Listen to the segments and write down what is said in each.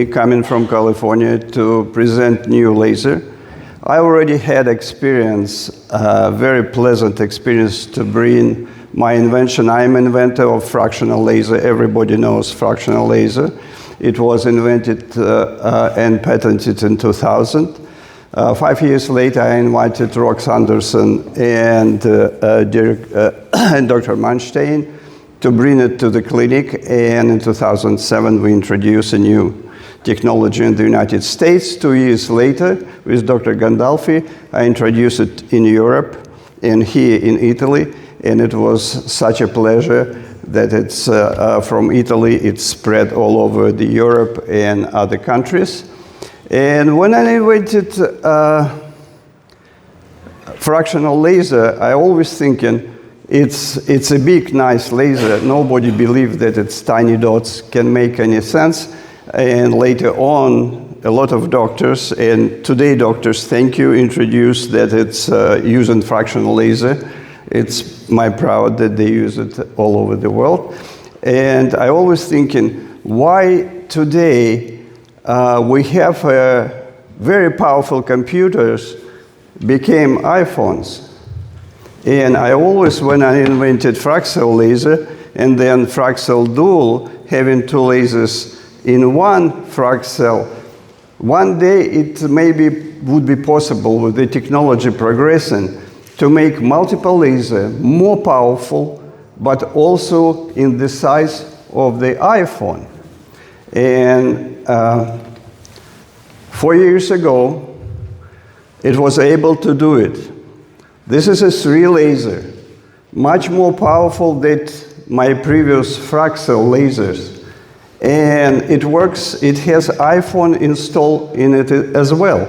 coming from California to present new laser. I already had experience, very pleasant experience to bring my invention. I'm inventor of fractional laser. Everybody knows fractional laser. It was invented and patented in 2000. 5 years later, I invited Rox Anderson and Dr. Manstein to bring it to the clinic, and in 2007 we introduced a new technology in the United States. 2 years later, with Dr. Gandolfi, I introduced it in Europe and here in Italy, and it was such a pleasure that it's from Italy, it's spread all over the Europe and other countries. And when I invented fractional laser, I always thinking, it's a big, nice laser. Nobody believed that its tiny dots can make any sense. And later on, a lot of doctors, and today doctors, thank you, introduced that it's using fractional laser. It's my proud that they use it all over the world. And I always thinking, why today we have very powerful computers became iPhones. And I always, when I invented Fraxel laser and then Fraxel dual, having two lasers in one Fraxel, one day it maybe would be possible with the technology progressing to make multiple lasers more powerful, but also in the size of the iPhone. And 4 years ago, it was able to do it. This is a 3 laser, much more powerful than my previous Fraxel lasers. And it works, it has iPhone installed in it as well.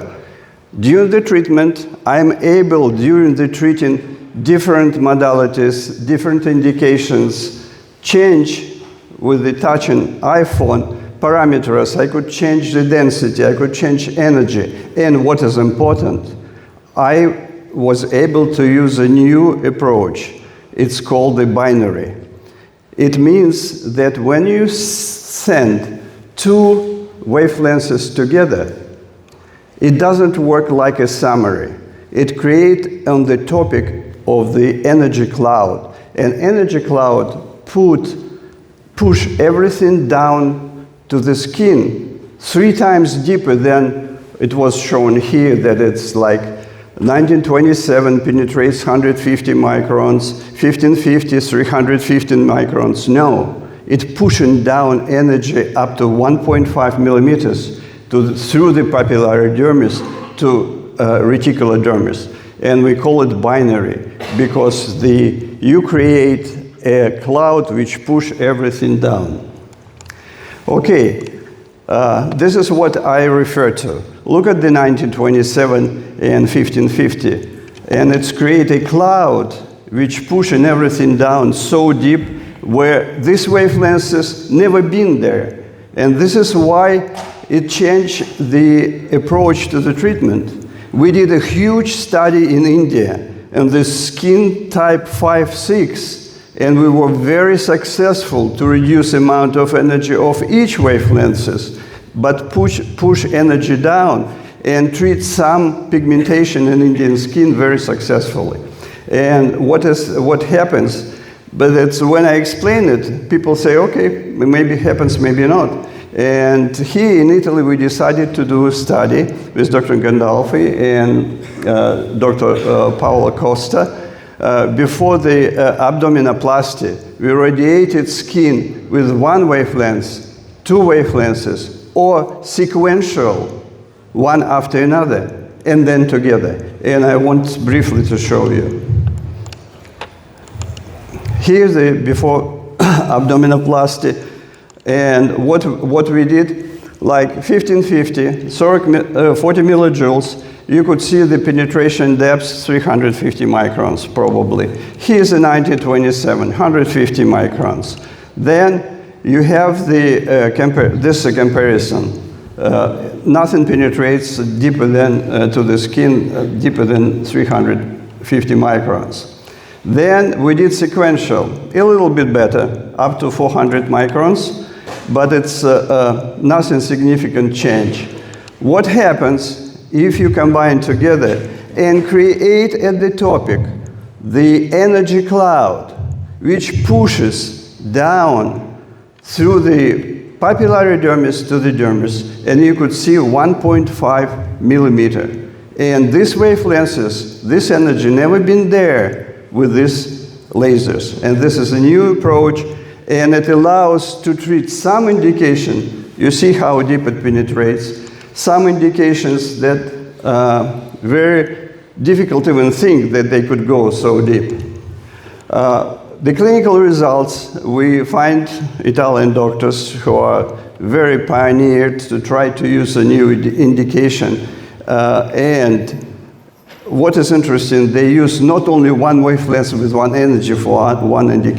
During the treatment, I'm able, during the treating, different modalities, different indications, change with the touching iPhone parameters. I could change the density, I could change energy. And what is important, I was able to use a new approach. It's called the binary. It means that when you send two wavelengths together, it doesn't work like a summary. It creates on the topic of the energy cloud. And energy cloud push everything down to the skin 3 times deeper than it was shown here, that it's like 1927 penetrates 150 microns, 1550, 315 microns. No, it's pushing down energy up to 1.5 millimeters through the papillary dermis to reticular dermis. And we call it binary because you create a cloud which push everything down. Okay, this is what I refer to. Look at the 1927 and 1550, and it's create a cloud which pushing everything down so deep where these wavelengths never been there. And this is why it changed the approach to the treatment. We did a huge study in India on the skin type 5-6, and we were very successful to reduce amount of energy of each wavelengths, but push energy down and treat some pigmentation in Indian skin very successfully. And what happens, but it's when I explain it, people say, okay, maybe it happens, maybe not. And here in Italy, we decided to do a study with Dr. Gandolfi and Dr. Paolo Costa. Before the abdominoplasty, we radiated skin with 1 wavelength, 2 wavelengths, or sequential, one after another, and then together. And I want briefly to show you. Here's the before abdominoplasty, and what we did, like 1550, 40 millijoules, you could see the penetration depth 350 microns probably. Here's the 1927, 150 microns. Then you have the comparison. Nothing penetrates deeper than to the skin, deeper than 350 microns. Then we did sequential, a little bit better, up to 400 microns. but it's nothing significant change. What happens if you combine together and create at the topic the energy cloud, which pushes down through the papillary dermis to the dermis, and you could see 1.5 millimeter. And these wavelengths, this energy never been there with these lasers. And this is a new approach, and it allows to treat some indication. You see how deep it penetrates. Some indications that very difficult to even think that they could go so deep. The clinical results, we find Italian doctors who are very pioneered to try to use a new indication. And what is interesting, they use not only one wavelength with one energy for one indication,